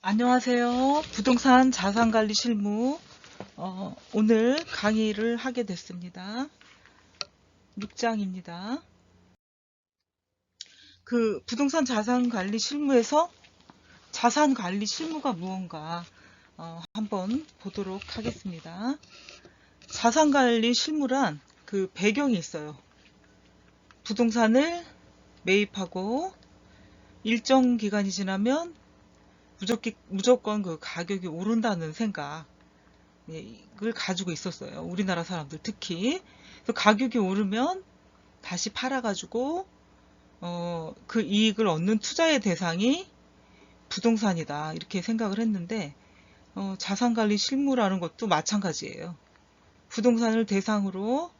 안녕하세요. 부동산 자산관리 실무 오늘 강의를 하게 됐습니다. 6장입니다. 그 부동산 자산관리 실무에서 자산관리 실무가 무언가 한번 보도록 하겠습니다. 자산관리 실무란 그 배경이 있어요. 부동산을 매입하고 일정 기간이 지나면 무조건 그 가격이 오른다는 생각을 가지고 있었어요. 우리나라 사람들 특히. 그래서 가격이 오르면 다시 팔아가지고 그 이익을 얻는 투자의 대상이 부동산이다 이렇게 생각을 했는데 자산관리 실무라는 것도 마찬가지예요. 부동산을 대상으로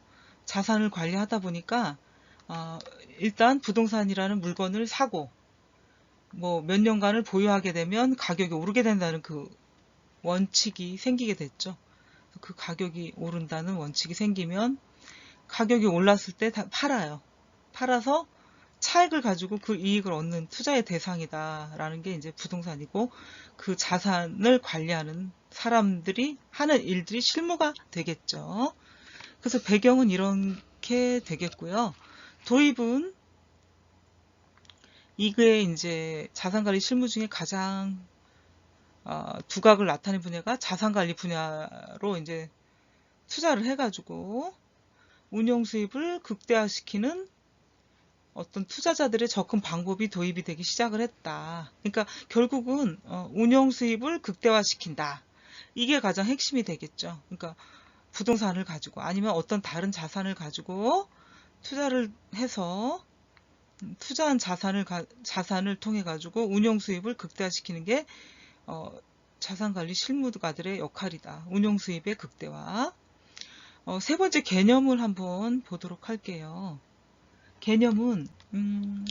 자산을 관리하다 보니까 일단 부동산이라는 물건을 사고 뭐 몇 년간을 보유하게 되면 가격이 오르게 된다는 그 원칙이 생기게 됐죠. 그 가격이 오른다는 원칙이 생기면 가격이 올랐을 때 다 팔아요. 팔아서 차익을 가지고 그 이익을 얻는 투자의 대상이다라는 게 이제 부동산이고, 그 자산을 관리하는 사람들이 하는 일들이 실무가 되겠죠. 그래서 배경은 이렇게 되겠고요. 도입은 이게 이제 자산관리 실무 중에 가장 두각을 나타낸 분야가 자산관리 분야로 이제 투자를 해가지고 운용 수입을 극대화시키는 어떤 투자자들의 접근 방법이 도입이 되기 시작을 했다. 그러니까 결국은 운용 수입을 극대화시킨다. 이게 가장 핵심이 되겠죠. 그러니까 부동산을 가지고 아니면 어떤 다른 자산을 가지고 투자를 해서 투자한 자산을 통해 가지고 운용 수입을 극대화시키는 게 자산관리 실무가들의 역할이다. 운용 수입의 극대화. 세 번째 개념을 한번 보도록 할게요. 개념은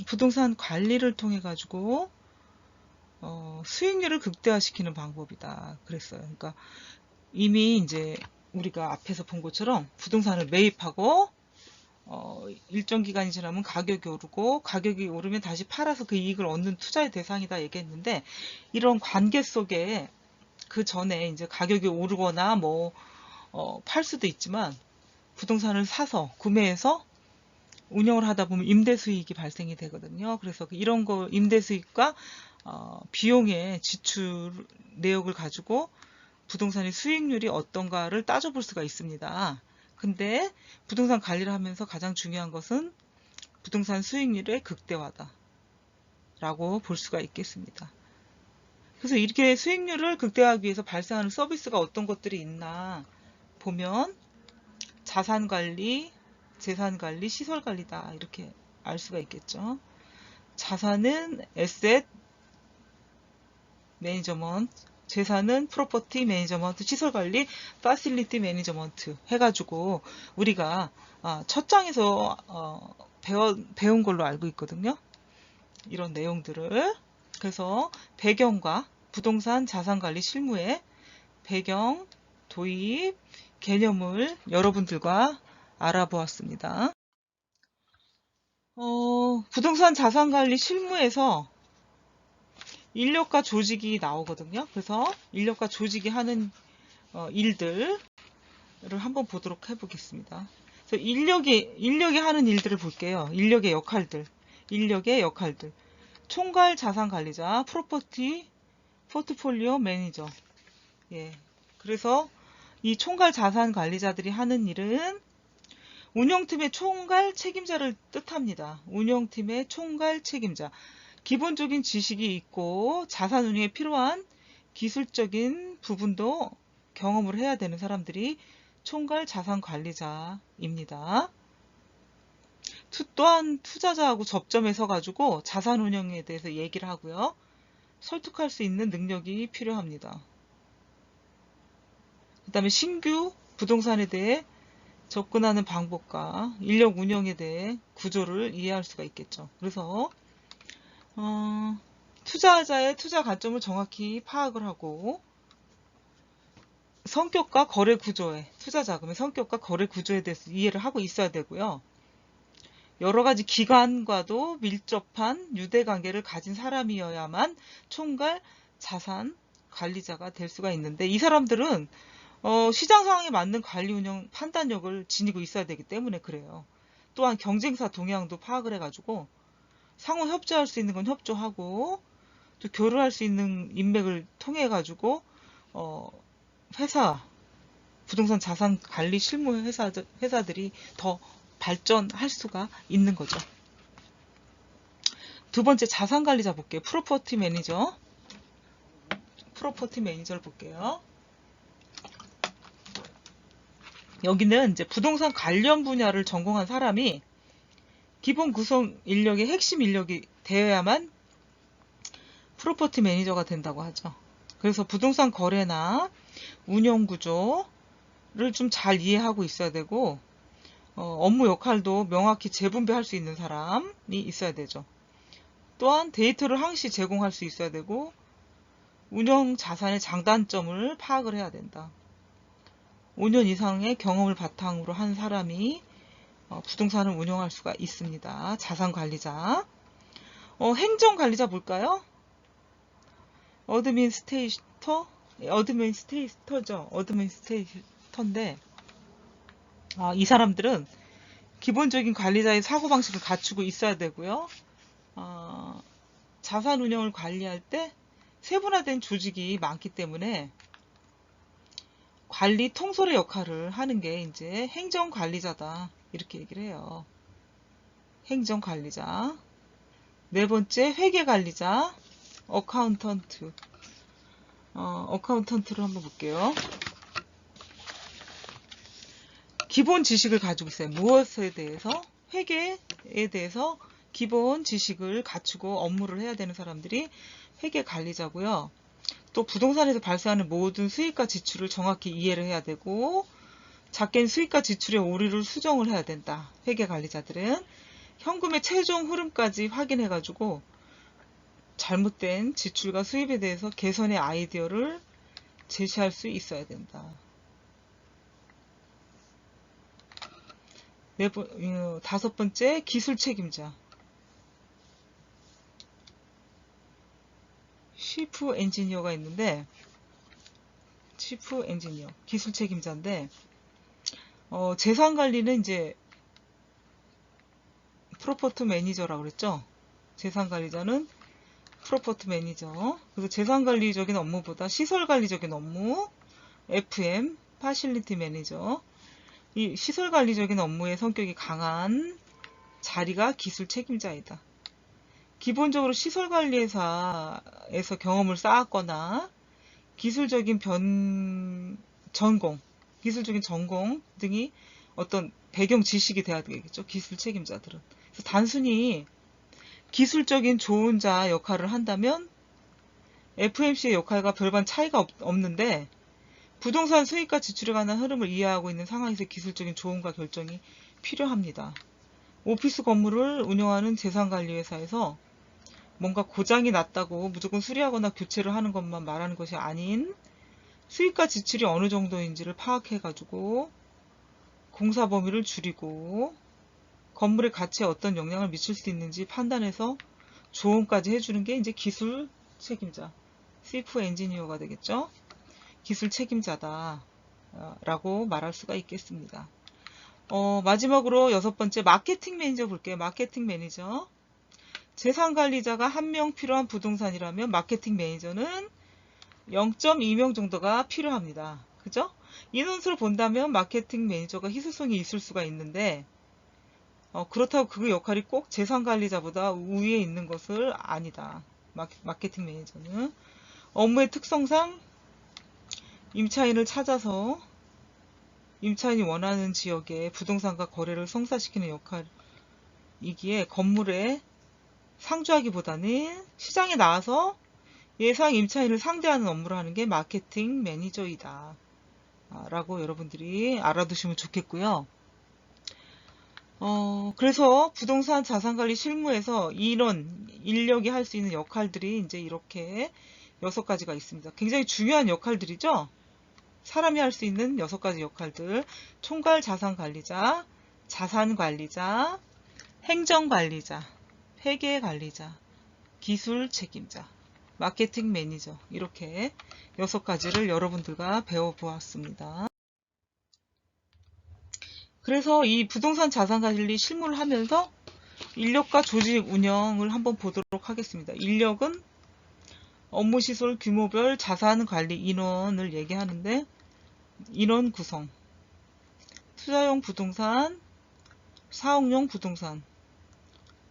부동산 관리를 통해 가지고 수익률을 극대화시키는 방법이다. 그랬어요. 그러니까 이미 이제 우리가 앞에서 본 것처럼 부동산을 매입하고 일정 기간이 지나면 가격이 오르고 가격이 오르면 다시 팔아서 그 이익을 얻는 투자의 대상이다 얘기했는데, 이런 관계 속에 그 전에 이제 가격이 오르거나 뭐 팔 수도 있지만 부동산을 사서 구매해서 운영을 하다 보면 임대 수익이 발생이 되거든요. 그래서 이런 거 임대 수익과 비용의 지출 내역을 가지고 부동산의 수익률이 어떤가를 따져볼 수가 있습니다. 근데 부동산 관리를 하면서 가장 중요한 것은 부동산 수익률의 극대화다 라고 볼 수가 있겠습니다. 그래서 이렇게 수익률을 극대화하기 위해서 발생하는 서비스가 어떤 것들이 있나 보면 자산관리, 재산관리, 시설관리다 이렇게 알 수가 있겠죠. 자산은 에셋 매니저먼트, 재산은 프로퍼티 매니저먼트, 시설관리 파실리티 매니저먼트 해가지고 우리가 첫 장에서 배운 걸로 알고 있거든요. 이런 내용들을. 그래서 배경과 부동산 자산관리 실무의 배경, 도입, 개념을 여러분들과 알아보았습니다. 부동산 자산관리 실무에서 인력과 조직이 나오거든요. 그래서 인력과 조직이 하는 일들을 한번 보도록 해보겠습니다. 그래서 인력이 하는 일들을 볼게요. 인력의 역할들. 총괄 자산관리자, 프로퍼티, 포트폴리오 매니저. 예. 그래서 이 총괄 자산관리자들이 하는 일은 운영팀의 총괄 책임자를 뜻합니다. 운영팀의 총괄 책임자. 기본적인 지식이 있고 자산 운영에 필요한 기술적인 부분도 경험을 해야 되는 사람들이 총괄 자산 관리자입니다. 또한 투자자하고 접점에 서가지고 자산 운영에 대해서 얘기를 하고요. 설득할 수 있는 능력이 필요합니다. 그 다음에 신규 부동산에 대해 접근하는 방법과 인력 운영에 대해 구조를 이해할 수가 있겠죠. 그래서 투자자의 투자 관점을 정확히 파악을 하고 성격과 거래 구조에, 투자 자금의 성격과 거래 구조에 대해서 이해를 하고 있어야 되고요. 여러 가지 기관과도 밀접한 유대 관계를 가진 사람이어야만 총괄 자산 관리자가 될 수가 있는데, 이 사람들은 시장 상황에 맞는 관리 운영 판단력을 지니고 있어야 되기 때문에 그래요. 또한 경쟁사 동향도 파악을 해가지고 상호 협조할 수 있는 건 협조하고, 또 교류할 수 있는 인맥을 통해 가지고 회사, 부동산 자산 관리 실무 회사들이 더 발전할 수가 있는 거죠. 두 번째, 자산 관리자 볼게요. 프로퍼티 매니저. 프로퍼티 매니저를 볼게요. 여기는 이제 부동산 관련 분야를 전공한 사람이 기본 구성 인력의 핵심 인력이 되어야만 프로퍼티 매니저가 된다고 하죠. 그래서 부동산 거래나 운영 구조를 좀 잘 이해하고 있어야 되고, 업무 역할도 명확히 재분배할 수 있는 사람이 있어야 되죠. 또한 데이터를 항시 제공할 수 있어야 되고, 운영 자산의 장단점을 파악을 해야 된다. 5년 이상의 경험을 바탕으로 한 사람이 부동산을 운영할 수가 있습니다. 자산 관리자. 행정 관리자 볼까요? 어드민스테이터인데, 이 사람들은 기본적인 관리자의 사고방식을 갖추고 있어야 되고요. 자산 운영을 관리할 때 세분화된 조직이 많기 때문에 관리 통솔의 역할을 하는 게 이제 행정관리자다, 이렇게 얘기를 해요. 행정관리자. 네 번째, 회계관리자, 어카운턴트를 한번 볼게요. 기본 지식을 가지고 있어요. 무엇에 대해서? 회계에 대해서 기본 지식을 갖추고 업무를 해야 되는 사람들이 회계관리자고요. 또 부동산에서 발생하는 모든 수익과 지출을 정확히 이해를 해야 되고, 작게는 수익과 지출의 오류를 수정을 해야 된다. 회계관리자들은 현금의 최종 흐름까지 확인해가지고 잘못된 지출과 수입에 대해서 개선의 아이디어를 제시할 수 있어야 된다. 다섯 번째, 기술 책임자. 치프 엔지니어가 있는데, 치프 엔지니어, 기술 책임자인데, 재산 관리는 이제 프로퍼티 매니저라고 그랬죠. 재산 관리자는 프로퍼티 매니저. 그래서 재산 관리적인 업무보다 시설 관리적인 업무, FM, 파실리티 매니저. 이 시설 관리적인 업무의 성격이 강한 자리가 기술 책임자이다. 기본적으로 시설 관리회사에서 경험을 쌓았거나 기술적인 기술적인 전공 등이 어떤 배경 지식이 돼야 되겠죠. 기술 책임자들은. 그래서 단순히 기술적인 조언자 역할을 한다면 FMC의 역할과 별반 차이가 없는데, 부동산 수익과 지출에 관한 흐름을 이해하고 있는 상황에서 기술적인 조언과 결정이 필요합니다. 오피스 건물을 운영하는 재산관리회사에서 뭔가 고장이 났다고 무조건 수리하거나 교체를 하는 것만 말하는 것이 아닌, 수익과 지출이 어느 정도인지를 파악해가지고 공사 범위를 줄이고 건물의 가치에 어떤 영향을 미칠 수 있는지 판단해서 조언까지 해주는 게 이제 기술 책임자, 치프 엔지니어가 되겠죠. 기술 책임자다 라고 말할 수가 있겠습니다. 마지막으로 여섯 번째, 마케팅 매니저 볼게요. 마케팅 매니저. 재산관리자가 1명 필요한 부동산이라면 마케팅 매니저는 0.2명 정도가 필요합니다. 그죠? 인원수를 본다면 마케팅 매니저가 희소성이 있을 수가 있는데, 그렇다고 그 역할이 꼭 재산관리자보다 우위에 있는 것은 아니다. 마케팅 매니저는 업무의 특성상 임차인을 찾아서 임차인이 원하는 지역의 부동산과 거래를 성사시키는 역할이기에 건물에 상주하기보다는 시장에 나와서 예상 임차인을 상대하는 업무를 하는 게 마케팅 매니저이다 라고 여러분들이 알아두시면 좋겠고요. 그래서 부동산 자산관리 실무에서 이런 인력이 할 수 있는 역할들이 이제 이렇게 6가지가 있습니다. 굉장히 중요한 역할들이죠. 사람이 할 수 있는 6가지 역할들. 총괄 자산관리자, 자산관리자, 행정관리자, 회계관리자, 기술 책임자. 마케팅 매니저, 이렇게 6가지를 여러분들과 배워보았습니다. 그래서 이 부동산 자산관리 실무를 하면서 인력과 조직 운영을 한번 보도록 하겠습니다. 인력은 업무시설 규모별 자산관리 인원을 얘기하는데, 인원 구성, 투자용 부동산, 사업용 부동산,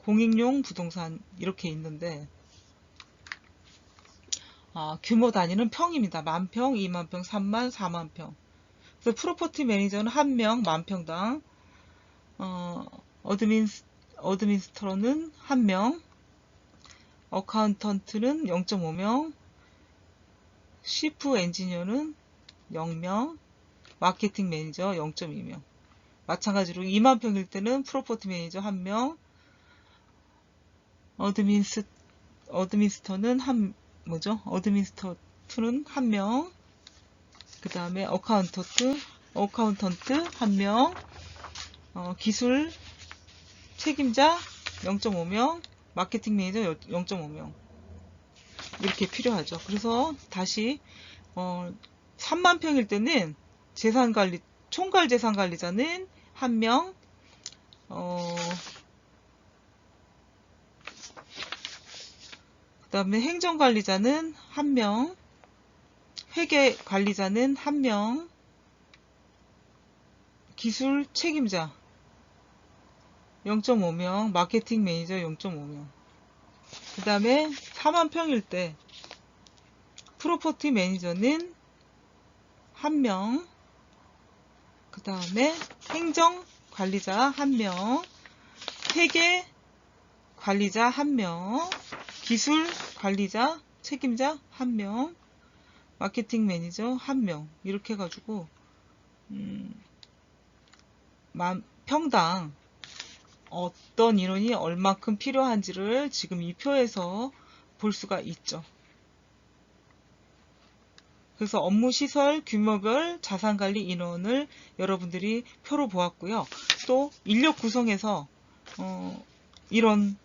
공익용 부동산 이렇게 있는데, 규모 단위는 평입니다. 10,000평, 20,000평, 30,000, 40,000평. 그래서 프로퍼티 매니저는 1명 10,000평당, 어드민스터는 1명, 어카운턴트는 0.5명, 시프 엔지니어는 0명, 마케팅 매니저 0.2명. 마찬가지로 20,000평일 때는 프로퍼티 매니저 1명, 어드민스터는 어드민스터2는 1명, 그 다음에 어카운턴트 1명, 기술 책임자 0.5명, 마케팅 매니저 0.5명. 이렇게 필요하죠. 그래서 다시 30,000평일 때는 총괄 재산관리자는 1명, 그 다음에 행정관리자는 1명, 회계관리자는 1명, 기술 책임자 0.5명, 마케팅 매니저 0.5명. 그 다음에 40,000평일 때 프로퍼티 매니저는 1명, 그 다음에 행정관리자 1명, 회계관리자 1명, 기술 관리자 책임자 1명, 마케팅 매니저 1명. 이렇게 해가지고 평당 어떤 인원이 얼마큼 필요한지를 지금 이 표에서 볼 수가 있죠. 그래서 업무시설 규모별 자산관리 인원을 여러분들이 표로 보았고요. 또 인력 구성에서 이런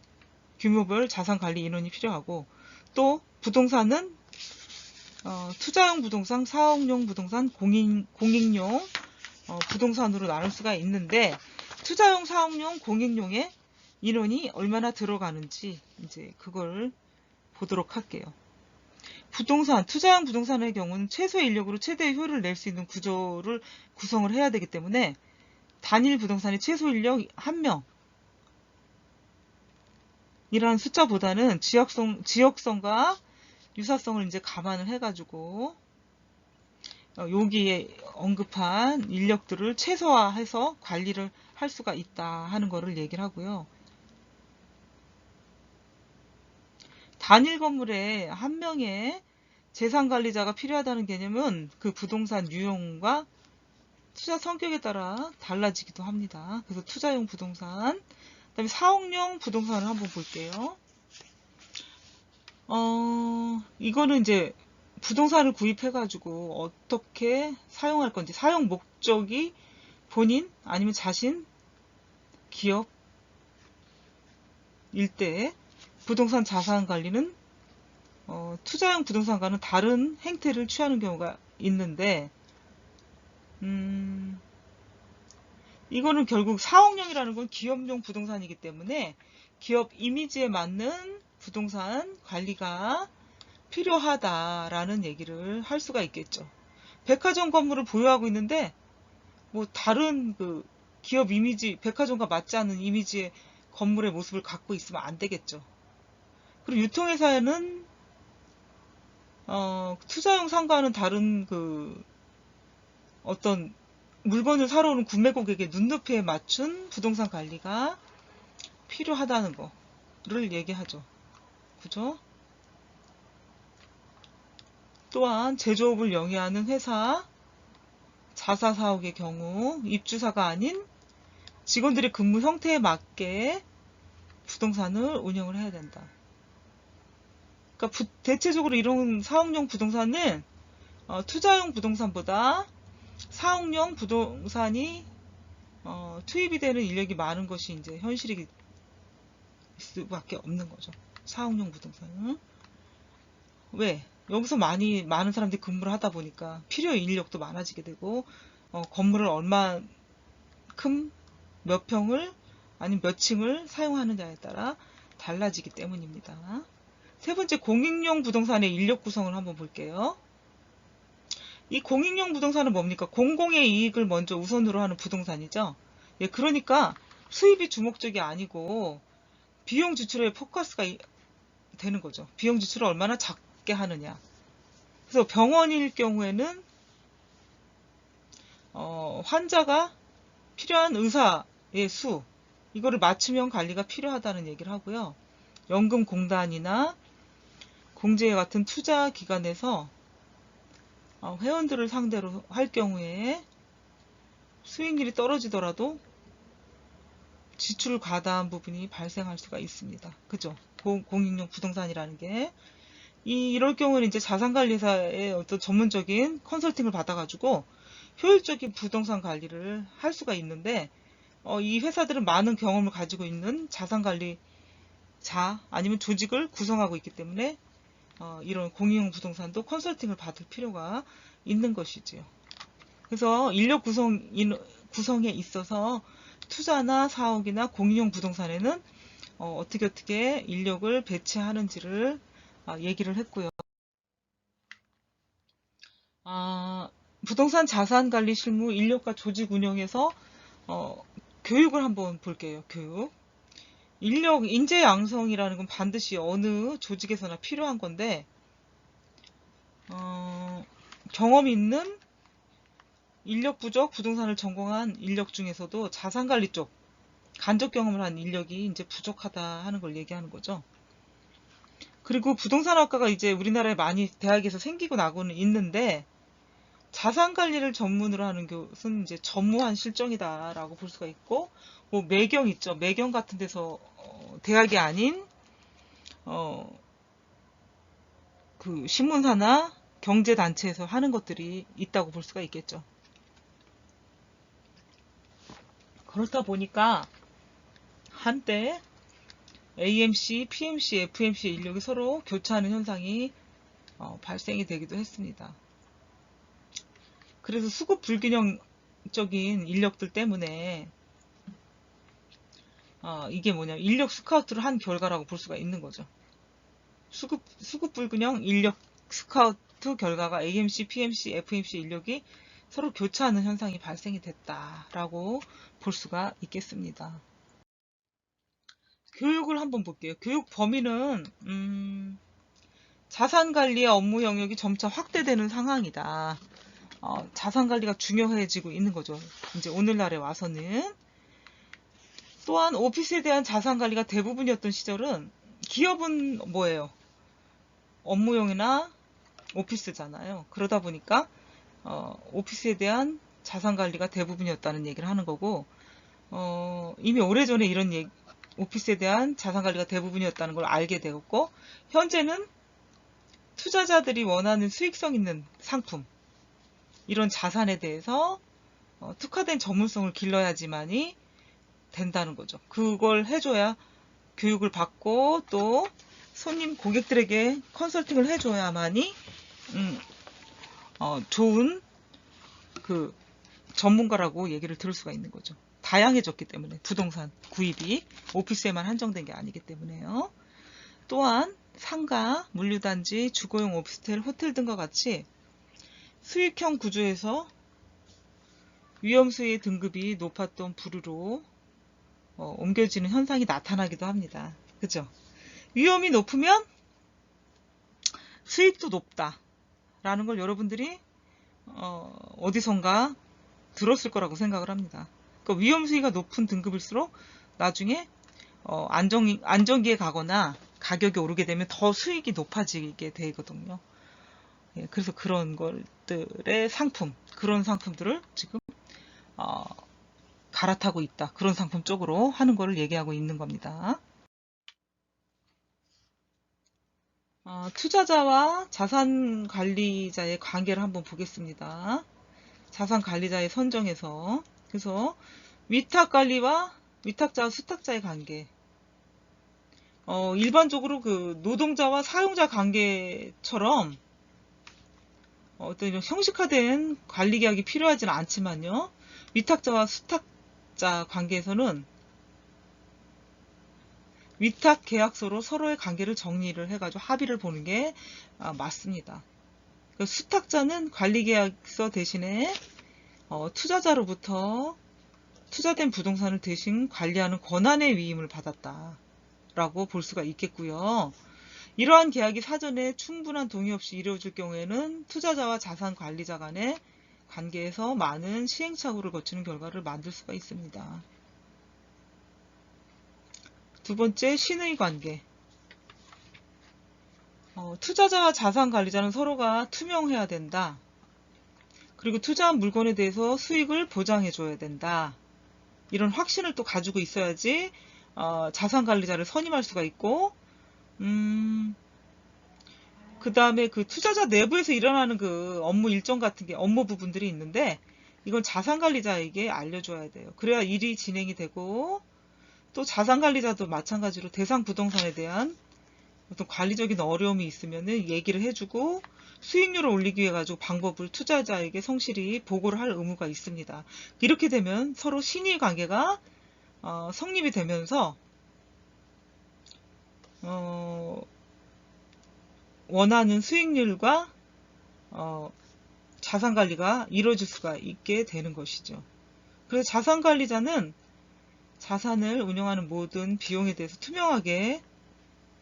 규모별 자산관리 인원이 필요하고, 또 부동산은 투자용 부동산, 사업용 부동산, 공익용 부동산으로 나눌 수가 있는데, 투자용, 사업용, 공익용의 인원이 얼마나 들어가는지 이제 그걸 보도록 할게요. 투자용 부동산의 경우는 최소 인력으로 최대의 효율을 낼 수 있는 구조를 구성을 해야 되기 때문에 단일 부동산의 최소 인력 1명 이라는 숫자보다는 지역성과 유사성을 이제 감안을 해가지고 여기에 언급한 인력들을 최소화해서 관리를 할 수가 있다 하는 거를 얘기를 하고요. 단일 건물에 1명의 재산관리자가 필요하다는 개념은 그 부동산 유형과 투자 성격에 따라 달라지기도 합니다. 그래서 투자용 부동산, 그다음에 사업용 부동산을 한번 볼게요. 이거는 이제 부동산을 구입해가지고 어떻게 사용할 건지, 사용 목적이 본인 아니면 자신 기업일 때 부동산 자산 관리는 투자용 부동산과는 다른 행태를 취하는 경우가 있는데, 이거는 결국 사업용이라는 건 기업용 부동산이기 때문에 기업 이미지에 맞는 부동산 관리가 필요하다라는 얘기를 할 수가 있겠죠. 백화점 건물을 보유하고 있는데 뭐 다른 그 기업 이미지, 백화점과 맞지 않는 이미지의 건물의 모습을 갖고 있으면 안 되겠죠. 그리고 유통회사에는 투자용 상가와는 다른 그 어떤 물건을 사러 오는 구매 고객의 눈높이에 맞춘 부동산 관리가 필요하다는 거를 얘기하죠. 그죠? 또한 제조업을 영위하는 회사, 자사 사옥의 경우 입주사가 아닌 직원들의 근무 형태에 맞게 부동산을 운영을 해야 된다. 그러니까 대체적으로 이런 사업용 부동산은 투자용 부동산보다 사업용 부동산이 투입이 되는 인력이 많은 것이 이제 현실이 수밖에 없는 거죠. 사업용 부동산은. 왜? 여기서 많은 사람들이 근무를 하다 보니까 필요 인력도 많아지게 되고, 건물을 얼마큼, 몇 평을, 아니면 몇 층을 사용하느냐에 따라 달라지기 때문입니다. 세 번째, 공익용 부동산의 인력 구성을 한번 볼게요. 이 공익용 부동산은 뭡니까? 공공의 이익을 먼저 우선으로 하는 부동산이죠. 예, 그러니까 수입이 주목적이 아니고 비용 지출에 포커스가 되는 거죠. 비용 지출을 얼마나 작게 하느냐. 그래서 병원일 경우에는 환자가 필요한 의사의 수, 이거를 맞춤형 관리가 필요하다는 얘기를 하고요. 연금공단이나 공제 같은 투자 기관에서 회원들을 상대로 할 경우에 수익률이 떨어지더라도 지출 과다한 부분이 발생할 수가 있습니다. 그죠? 공익용 부동산이라는 게. 이럴 경우는 이제 자산관리사의 어떤 전문적인 컨설팅을 받아가지고 효율적인 부동산 관리를 할 수가 있는데, 이 회사들은 많은 경험을 가지고 있는 자산관리자 아니면 조직을 구성하고 있기 때문에 이런 공익용 부동산도 컨설팅을 받을 필요가 있는 것이지요. 그래서 인력 구성에 있어서 투자나 사옥이나 공인용 부동산에는 어떻게 인력을 배치하는지를 얘기를 했고요. 부동산 자산관리 실무 인력과 조직 운영에서 교육을 한번 볼게요. 교육. 인재 양성이라는 건 반드시 어느 조직에서나 필요한 건데, 경험 있는 인력 부족 부동산을 전공한 인력 중에서도 자산관리 쪽 간접 경험을 한 인력이 이제 부족하다 하는 걸 얘기하는 거죠. 그리고 부동산학과가 이제 우리나라에 많이 대학에서 생기고 나고는 있는데, 자산관리를 전문으로 하는 것은 이제 전무한 실정이다라고 볼 수가 있고, 뭐 매경 있죠. 매경 같은 데서 대학이 아닌 그 신문사나 경제단체에서 하는 것들이 있다고 볼 수가 있겠죠. 그렇다 보니까 한때 AMC, PMC, FMC 인력이 서로 교차하는 현상이 발생이 되기도 했습니다. 그래서 수급 불균형적인 인력들 때문에 이게 뭐냐면 인력 스카우트를 한 결과라고 볼 수가 있는 거죠. 수급 불균형 인력 스카우트 결과가 AMC, PMC, FMC 인력이 서로 교차하는 현상이 발생이 됐다라고 볼 수가 있겠습니다. 교육을 한번 볼게요. 교육 범위는 자산관리의 업무 영역이 점차 확대되는 상황이다. 자산관리가 중요해지고 있는 거죠. 이제 오늘날에 와서는. 또한 오피스에 대한 자산관리가 대부분이었던 시절은 기업은 뭐예요? 업무용이나 오피스잖아요. 그러다 보니까 오피스에 대한 자산관리가 대부분이었다는 얘기를 하는 거고, 이미 오래전에 이런 오피스에 대한 자산관리가 대부분이었다는 걸 알게 되었고, 현재는 투자자들이 원하는 수익성 있는 상품, 이런 자산에 대해서 특화된 전문성을 길러야지만이 된다는 거죠. 그걸 해줘야 교육을 받고 또 손님 고객들에게 컨설팅을 해줘야만이 좋은 그 전문가라고 얘기를 들을 수가 있는 거죠. 다양해졌기 때문에 부동산 구입이 오피스에만 한정된 게 아니기 때문에요. 또한 상가, 물류단지, 주거용 오피스텔, 호텔 등과 같이 수익형 구조에서 위험수의 등급이 높았던 부류로 옮겨지는 현상이 나타나기도 합니다. 그죠? 위험이 높으면 수익도 높다라는 걸 여러분들이 어디선가 들었을 거라고 생각을 합니다. 그러니까 위험수위가 높은 등급일수록 나중에 안정기에 가거나 가격이 오르게 되면 더 수익이 높아지게 되거든요. 예, 그래서 그런 것들의 그런 상품들을 지금 갈아타고 있다. 그런 상품 쪽으로 하는 거를 얘기하고 있는 겁니다. 투자자와 자산관리자의 관계를 한번 보겠습니다. 자산관리자의 선정에서. 그래서 위탁관리와 위탁자와 수탁자의 관계. 일반적으로 그 노동자와 사용자 관계처럼 어떤 이런 형식화된 관리 계약이 필요하지는 않지만요. 위탁자와 수탁자 관계에서는 위탁 계약서로 서로의 관계를 정리를 해가지고 합의를 보는 게 맞습니다. 수탁자는 관리 계약서 대신에 투자자로부터 투자된 부동산을 대신 관리하는 권한의 위임을 받았다라고 볼 수가 있겠고요. 이러한 계약이 사전에 충분한 동의 없이 이루어질 경우에는 투자자와 자산 관리자 간의 관계에서 많은 시행착오를 거치는 결과를 만들 수가 있습니다. 두 번째, 신의 관계. 투자자와 자산 관리자는 서로가 투명해야 된다. 그리고 투자한 물건에 대해서 수익을 보장해 줘야 된다. 이런 확신을 또 가지고 있어야지 자산 관리자를 선임할 수가 있고, 그 다음에 그 투자자 내부에서 일어나는 그 업무 일정 같은 게 업무 부분들이 있는데, 이건 자산 관리자에게 알려줘야 돼요. 그래야 일이 진행이 되고, 또 자산 관리자도 마찬가지로 대상 부동산에 대한 어떤 관리적인 어려움이 있으면은 얘기를 해주고 수익률을 올리기 위해 가지고 방법을 투자자에게 성실히 보고를 할 의무가 있습니다. 이렇게 되면 서로 신의 관계가 성립이 되면서 원하는 수익률과 자산 관리가 이루어질 수가 있게 되는 것이죠. 그래서 자산 관리자는 자산을 운영하는 모든 비용에 대해서 투명하게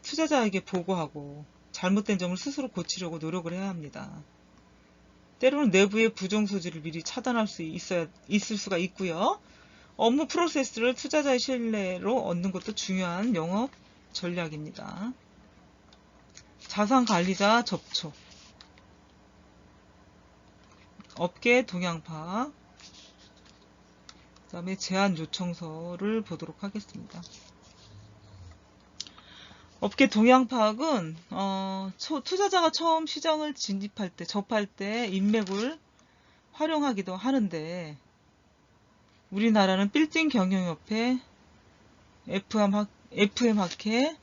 투자자에게 보고하고 잘못된 점을 스스로 고치려고 노력을 해야 합니다. 때로는 내부의 부정 소지를 미리 차단할 수 있을 수가 있고요. 업무 프로세스를 투자자의 신뢰로 얻는 것도 중요한 영업 전략입니다. 자산 관리자 접촉, 업계 동향 파악, 그 다음에 제안 요청서를 보도록 하겠습니다. 업계 동향 파악은 투자자가 처음 시장을 진입할 때, 접할 때 인맥을 활용하기도 하는데, 우리나라는 빌딩 경영협회, FM학회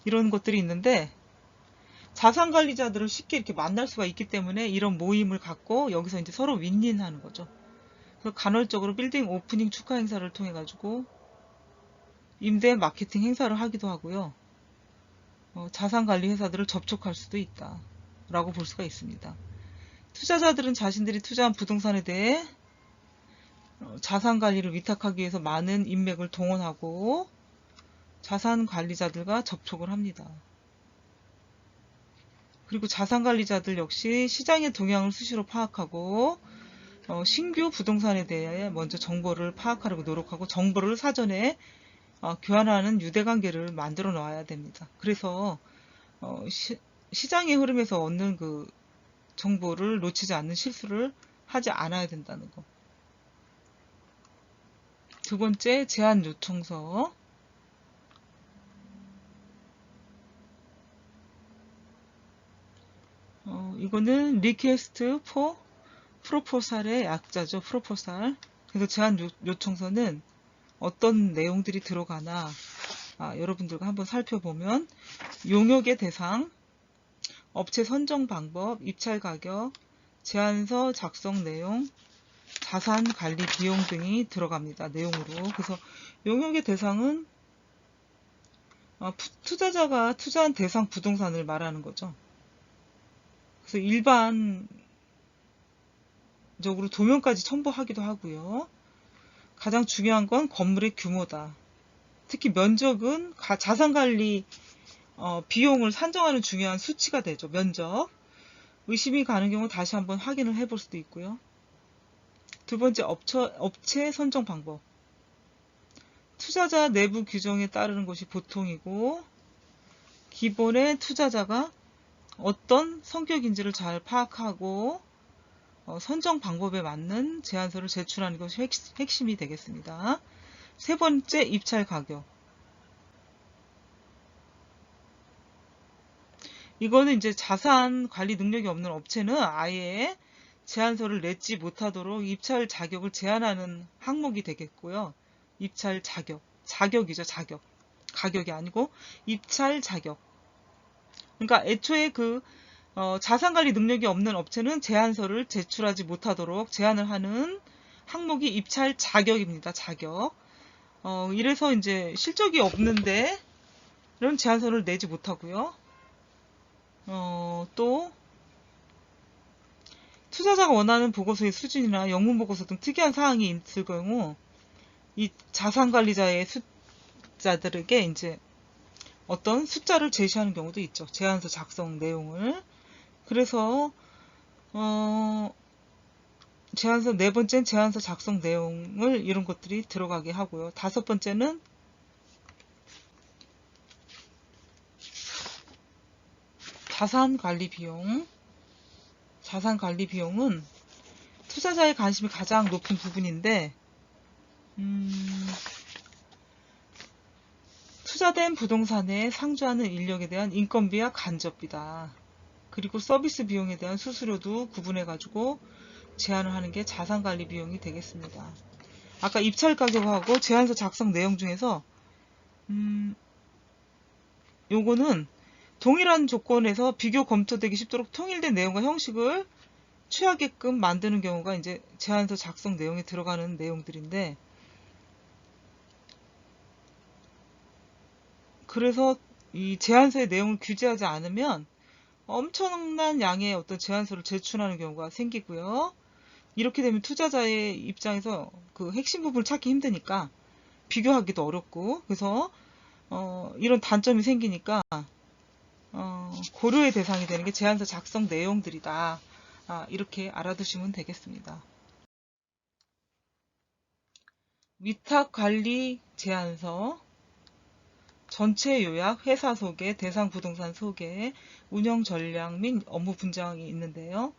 이런 것들이 있는데, 자산관리자들을 쉽게 이렇게 만날 수가 있기 때문에 이런 모임을 갖고 여기서 이제 서로 윈윈하는 거죠. 그래서 간헐적으로 빌딩 오프닝 축하 행사를 통해 가지고 임대 마케팅 행사를 하기도 하고요. 자산관리 회사들을 접촉할 수도 있다 라고 볼 수가 있습니다. 투자자들은 자신들이 투자한 부동산에 대해 자산관리를 위탁하기 위해서 많은 인맥을 동원하고 자산관리자들과 접촉을 합니다. 그리고 자산관리자들 역시 시장의 동향을 수시로 파악하고 신규 부동산에 대해 먼저 정보를 파악하려고 노력하고 정보를 사전에 교환하는 유대관계를 만들어 놔야 됩니다. 그래서 시장의 흐름에서 얻는 그 정보를 놓치지 않는 실수를 하지 않아야 된다는 거. 두 번째, 제안 요청서. 이거는 Request for Proposal의 약자죠. 프로포살. 그래서 제안 요청서는 어떤 내용들이 들어가나 여러분들과 한번 살펴보면 용역의 대상, 업체 선정 방법, 입찰 가격, 제안서 작성 내용, 자산 관리 비용 등이 들어갑니다. 내용으로. 그래서 용역의 대상은 투자자가 투자한 대상 부동산을 말하는 거죠. 그래서 일반적으로 도면까지 첨부하기도 하고요. 가장 중요한 건 건물의 규모다. 특히 면적은 자산관리 비용을 산정하는 중요한 수치가 되죠. 면적. 의심이 가는 경우 다시 한번 확인을 해볼 수도 있고요. 두 번째, 업체 선정 방법. 투자자 내부 규정에 따르는 것이 보통이고, 기본에 투자자가 어떤 성격인지를 잘 파악하고 선정 방법에 맞는 제안서를 제출하는 것이 핵심이 되겠습니다. 세 번째, 입찰 가격. 이거는 이제 자산 관리 능력이 없는 업체는 아예 제안서를 냈지 못하도록 입찰 자격을 제한하는 항목이 되겠고요. 입찰 자격. 자격이죠, 자격. 가격이 아니고 입찰 자격. 그러니까 애초에 자산관리 능력이 없는 업체는 제안서를 제출하지 못하도록 제한을 하는 항목이 입찰 자격입니다. 자격. 이래서 이제 실적이 없는데 이런 제안서를 내지 못하고요. 또 투자자가 원하는 보고서의 수준이나 영문 보고서 등 특이한 사항이 있을 경우 이 자산관리자의 숫자들에게 이제 어떤 숫자를 제시하는 경우도 있죠. 제안서 작성 내용을. 그래서 제안서 네 번째는 제안서 작성 내용을 이런 것들이 들어가게 하고요. 다섯 번째는 자산관리 비용. 자산관리 비용은 투자자의 관심이 가장 높은 부분인데 투자된 부동산에 상주하는 인력에 대한 인건비와 간접비다. 그리고 서비스 비용에 대한 수수료도 구분해가지고 제한을 하는 게 자산관리 비용이 되겠습니다. 아까 입찰 가격하고 제안서 작성 내용 중에서 요거는 동일한 조건에서 비교 검토되기 쉽도록 통일된 내용과 형식을 취하게끔 만드는 경우가 이제 제안서 작성 내용에 들어가는 내용들인데, 그래서 이 제안서의 내용을 규제하지 않으면 엄청난 양의 어떤 제안서를 제출하는 경우가 생기고요. 이렇게 되면 투자자의 입장에서 그 핵심 부분을 찾기 힘드니까 비교하기도 어렵고, 그래서 이런 단점이 생기니까 고려의 대상이 되는 게 제안서 작성 내용들이다. 이렇게 알아두시면 되겠습니다. 위탁관리 제안서, 전체 요약, 회사 소개, 대상 부동산 소개, 운영 전략 및 업무 분장이 있는데요.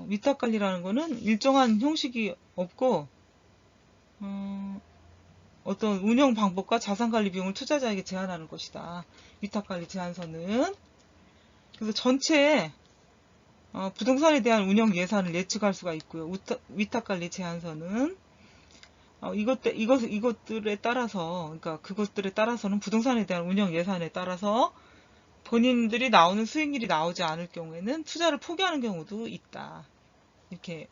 위탁관리라는 거는 일정한 형식이 없고 어떤 운영 방법과 자산관리 비용을 투자자에게 제한하는 것이다. 위탁관리 제안서는. 그래서 전체 부동산에 대한 운영 예산을 예측할 수가 있고요. 위탁관리 제안서는 이것들에 따라서, 그러니까 그것들에 따라서는 부동산에 대한 운영 예산에 따라서 본인들이 나오는 수익률이 나오지 않을 경우에는 투자를 포기하는 경우도 있다. 이렇게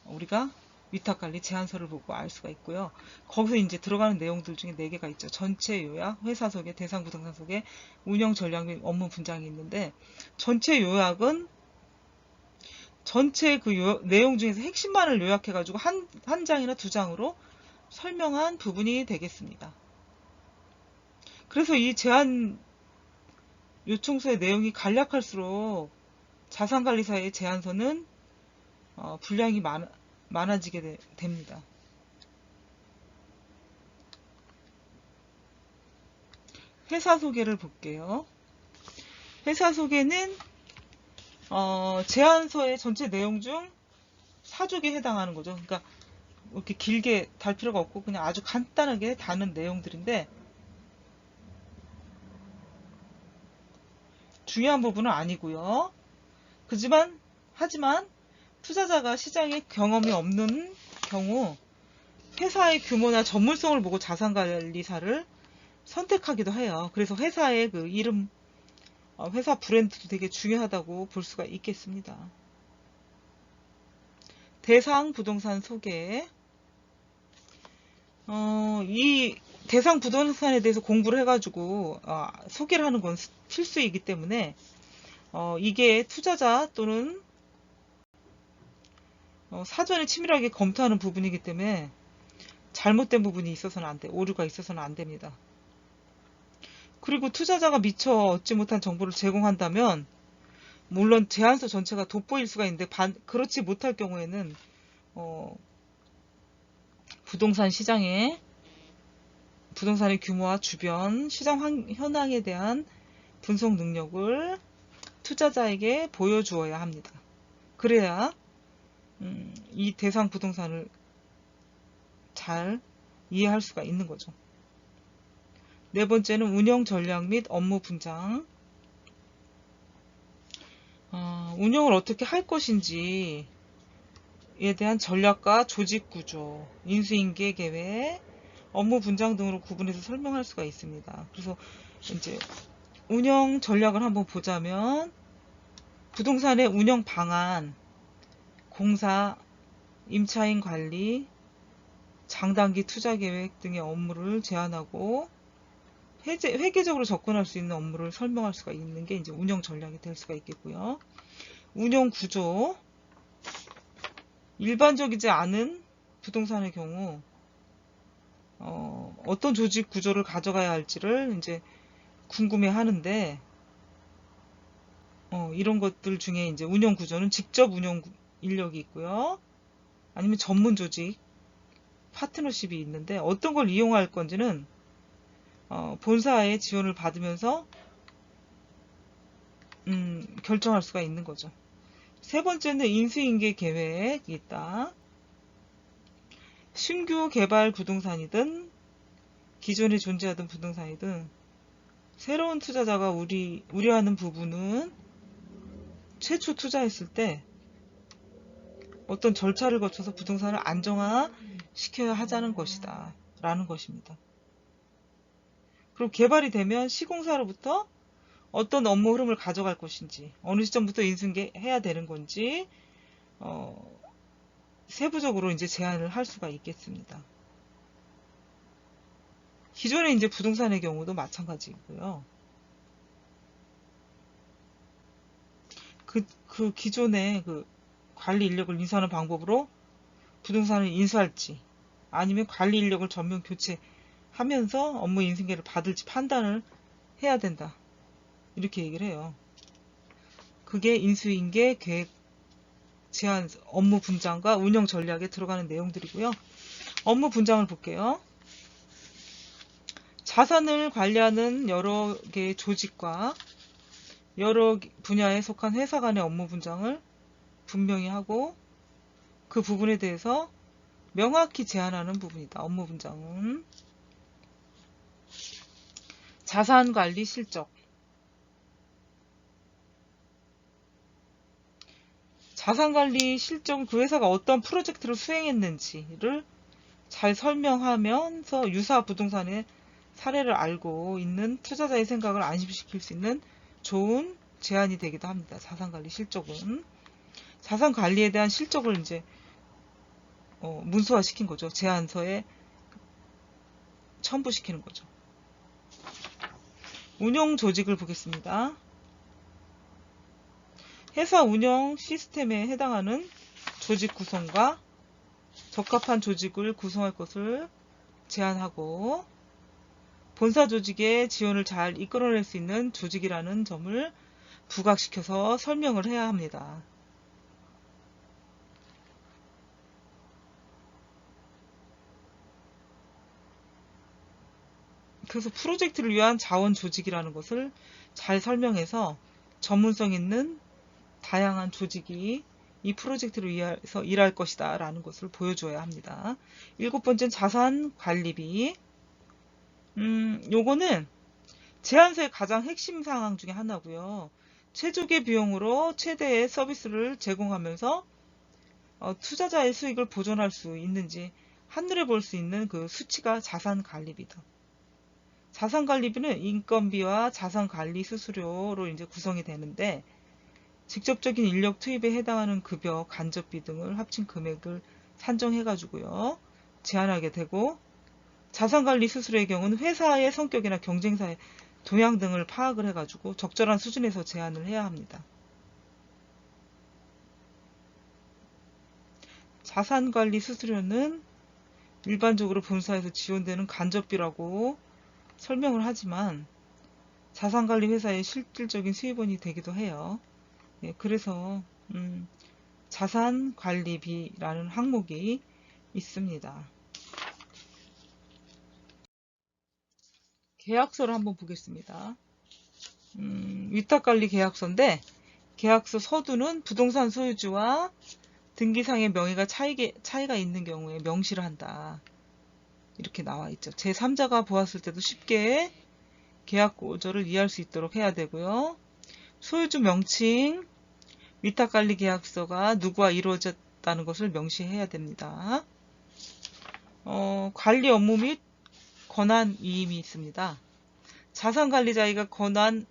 우리가 위탁관리 제안서를 보고 알 수가 있고요. 거기서 이제 들어가는 내용들 중에 4개가 있죠. 전체 요약, 회사 소개, 대상 부동산 소개, 운영 전략 및 업무 분장이 있는데, 전체 요약은 전체 내용 중에서 핵심만을 요약해가지고 한 장이나 2장으로 설명한 부분이 되겠습니다. 그래서 이 제안 요청서의 내용이 간략할수록 자산관리사의 제안서는 분량이 많아지게 됩니다. 회사 소개를 볼게요. 회사 소개는 제안서의 전체 내용 중 사족에 해당하는 거죠. 그러니까 이렇게 길게 달 필요가 없고 그냥 아주 간단하게 다는 내용들인데, 중요한 부분은 아니고요. 하지만 투자자가 시장에 경험이 없는 경우 회사의 규모나 전문성을 보고 자산관리사를 선택하기도 해요. 그래서 회사의 그 이름, 회사 브랜드도 되게 중요하다고 볼 수가 있겠습니다. 대상 부동산 소개. 이 대상 부동산에 대해서 공부를 해가지고 소개를 하는 건 필수이기 때문에 이게 투자자 또는 사전에 치밀하게 검토하는 부분이기 때문에 잘못된 부분이 있어서는 안 돼, 오류가 있어서는 안 됩니다. 그리고 투자자가 미처 얻지 못한 정보를 제공한다면 물론 제안서 전체가 돋보일 수가 있는데 그렇지 못할 경우에는 부동산 시장의 부동산의 규모와 주변 시장 현황에 대한 분석 능력을 투자자에게 보여주어야 합니다. 그래야 이 대상 부동산을 잘 이해할 수가 있는 거죠. 네 번째는 운영 전략 및 업무 분장. 운영을 어떻게 할 것인지에 대한 전략과 조직 구조, 인수인계 계획, 업무 분장 등으로 구분해서 설명할 수가 있습니다. 그래서 이제 운영 전략을 한번 보자면 부동산의 운영 방안, 공사, 임차인 관리, 장단기 투자 계획 등의 업무를 제안하고 회계적으로 접근할 수 있는 업무를 설명할 수가 있는 게 이제 운영 전략이 될 수가 있겠고요. 운영 구조, 일반적이지 않은 부동산의 경우 어떤 조직 구조를 가져가야 할지를 이제 궁금해 하는데 이런 것들 중에 이제 운영 구조는 직접 운영 인력이 있고요. 아니면 전문 조직, 파트너십이 있는데 어떤 걸 이용할 건지는 본사의 지원을 받으면서 결정할 수가 있는 거죠. 세 번째는 인수인계 계획이 있다. 신규 개발 부동산이든 기존에 존재하던 부동산이든 새로운 투자자가 우려하는 부분은 최초 투자했을 때 어떤 절차를 거쳐서 부동산을 안정화시켜야 하자는 것이다 라는 것입니다. 그리고 개발이 되면 시공사로부터 어떤 업무 흐름을 가져갈 것인지, 어느 시점부터 인수인계해야 되는 건지 세부적으로 이제 제안을 할 수가 있겠습니다. 기존의 이제 부동산의 경우도 마찬가지고요. 그 기존의 그 관리 인력을 인수하는 방법으로 부동산을 인수할지, 아니면 관리 인력을 전면 교체하면서 업무 인수인계를 받을지 판단을 해야 된다. 이렇게 얘기를 해요. 그게 인수인계 계획 제안, 업무 분장과 운영 전략에 들어가는 내용들이고요. 업무 분장을 볼게요. 자산을 관리하는 여러 개의 조직과 여러 분야에 속한 회사 간의 업무 분장을 분명히 하고 그 부분에 대해서 명확히 제한하는 부분이다. 업무 분장은. 자산관리 실적. 자산관리 실적은 그 회사가 어떤 프로젝트를 수행했는지를 잘 설명하면서 유사 부동산의 사례를 알고 있는 투자자의 생각을 안심시킬 수 있는 좋은 제안이 되기도 합니다. 자산관리 실적은. 자산관리에 대한 실적을 이제 문서화시킨 거죠. 제안서에 첨부시키는 거죠. 운영 조직을 보겠습니다. 회사 운영 시스템에 해당하는 조직 구성과 적합한 조직을 구성할 것을 제안하고 본사 조직의 지원을 잘 이끌어낼 수 있는 조직이라는 점을 부각시켜서 설명을 해야 합니다. 그래서 프로젝트를 위한 자원 조직이라는 것을 잘 설명해서 전문성 있는 다양한 조직이 이 프로젝트를 위해서 일할 것이다 라는 것을 보여줘야 합니다. 7번째는 자산관리비. 요거는 제안서의 가장 핵심 상황 중에 하나고요. 최적의 비용으로 최대의 서비스를 제공하면서 투자자의 수익을 보존할 수 있는지 한눈에 볼 수 있는 그 수치가 자산관리비다. 자산관리비는 인건비와 자산관리 수수료로 이제 구성이 되는데 직접적인 인력 투입에 해당하는 급여, 간접비 등을 합친 금액을 산정해가지고요. 제한하게 되고 자산관리 수수료의 경우는 회사의 성격이나 경쟁사의 동향 등을 파악을 해가지고 적절한 수준에서 제한을 해야 합니다. 자산관리 수수료는 일반적으로 본사에서 지원되는 간접비라고 설명을 하지만 자산관리 회사의 실질적인 수입원이 되기도 해요. 예, 그래서 자산관리비라는 항목이 있습니다. 계약서를 한번 보겠습니다. 위탁관리 계약서인데 계약서 서두는 부동산 소유주와 등기상의 명의가 차이가 있는 경우에 명시를 한다. 이렇게 나와 있죠. 제3자가 보았을 때도 쉽게 계약 고절을 이해할 수 있도록 해야 되고요. 소유주 명칭, 위탁관리 계약서가 누구와 이루어졌다는 것을 명시해야 됩니다. 관리 업무 및 권한 위임이 있습니다. 자산관리자에게 권한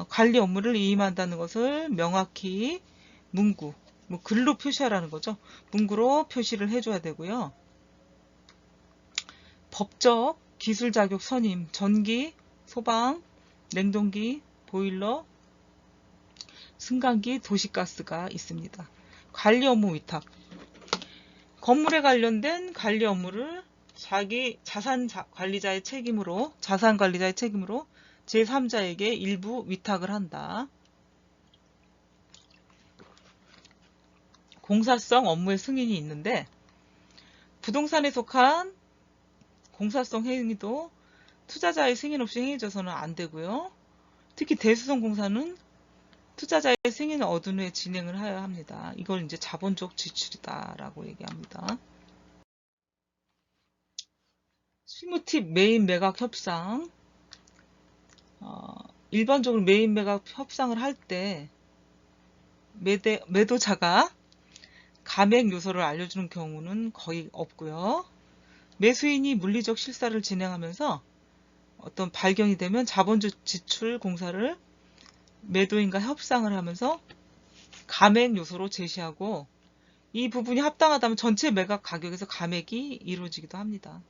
관리 업무를 위임한다는 것을 명확히 문구, 글로 표시하라는 거죠. 문구로 표시를 해줘야 되고요. 법적 기술 자격 선임, 전기, 소방, 냉동기, 보일러, 승강기, 도시가스가 있습니다. 관리 업무 위탁. 건물에 관련된 관리 업무를 자기 자산관리자의 책임으로 제3자에게 일부 위탁을 한다. 공사성 업무의 승인이 있는데 부동산에 속한 공사성 행위도 투자자의 승인 없이 행해져서는 안 되고요. 특히 대수성 공사는 투자자의 승인을 얻은 후에 진행을 해야 합니다. 이걸 이제 자본적 지출이다라고 얘기합니다. 실무팁 매입 매각 협상. 일반적으로 매입 매각 협상을 할 때 매도자가 감액 요소를 알려주는 경우는 거의 없고요. 매수인이 물리적 실사를 진행하면서 어떤 발견이 되면 자본적 지출 공사를 매도인과 협상을 하면서 감액 요소로 제시하고 이 부분이 합당하다면 전체 매각 가격에서 감액이 이루어지기도 합니다.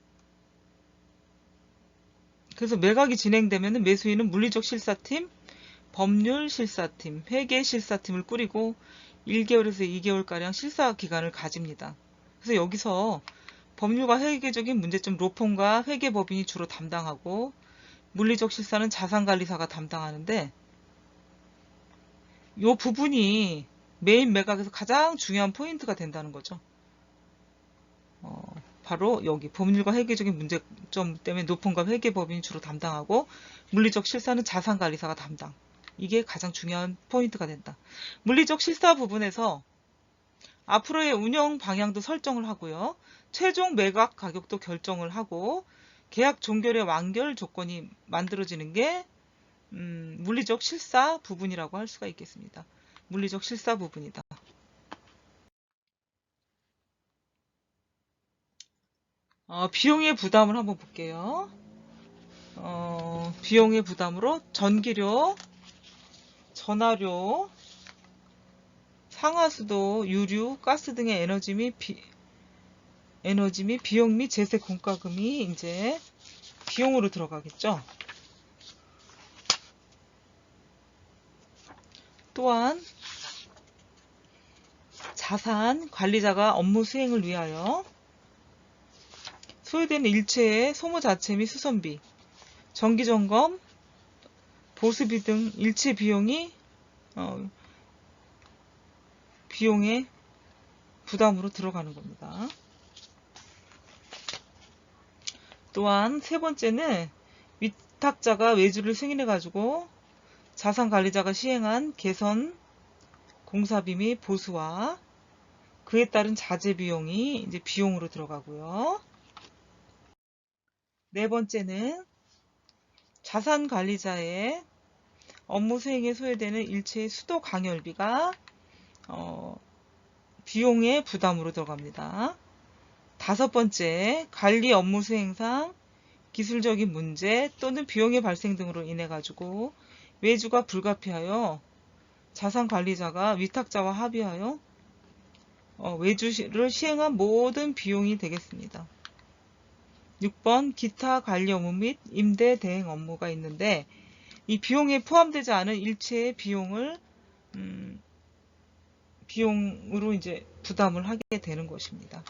그래서 매각이 진행되면 매수인은 물리적 실사팀, 법률 실사팀, 회계 실사팀을 꾸리고 1개월에서 2개월가량 실사 기간을 가집니다. 그래서 여기서 법률과 회계적인 문제점 로펌과 회계법인이 주로 담당하고 물리적 실사는 자산관리사가 담당하는데 이 부분이 매입 매각에서 가장 중요한 포인트가 된다는 거죠. 바로 여기 법률과 회계적인 문제점 때문에 로펌과 회계법인이 주로 담당하고 물리적 실사는 자산관리사가 담당. 이게 가장 중요한 포인트가 된다. 물리적 실사 부분에서 앞으로의 운영 방향도 설정을 하고요. 최종 매각 가격도 결정을 하고 계약 종결의 완결 조건이 만들어지는 게 물리적 실사 부분이라고 할 수가 있겠습니다. 물리적 실사 부분이다. 비용의 부담을 한번 볼게요. 비용의 부담으로 전기료, 전화료, 상하수도, 유류, 가스 등의 에너지 및 비용 및 제세 공과금이 이제 비용으로 들어가겠죠. 또한 자산 관리자가 업무 수행을 위하여 소요되는 일체의 소모 자체 및 수선비, 정기점검, 보수비 등 일체 비용이 비용의 부담으로 들어가는 겁니다. 또한 세 번째는 위탁자가 외주를 승인해 가지고 자산관리자가 시행한 개선 공사비 및 보수와 그에 따른 자재 비용이 이제 비용으로 들어가고요. 네 번째는 자산관리자의 업무 수행에 소요되는 일체의 수도 강열비가 비용의 부담으로 들어갑니다. 다섯 번째, 관리 업무 수행상 기술적인 문제 또는 비용의 발생 등으로 인해 가지고 외주가 불가피하여 자산관리자가 위탁자와 합의하여 외주를 시행한 모든 비용이 되겠습니다. 6번 기타 관리 업무 및 임대 대행 업무가 있는데 이 비용에 포함되지 않은 일체의 비용으로 이제 부담을 하게 되는 것입니다.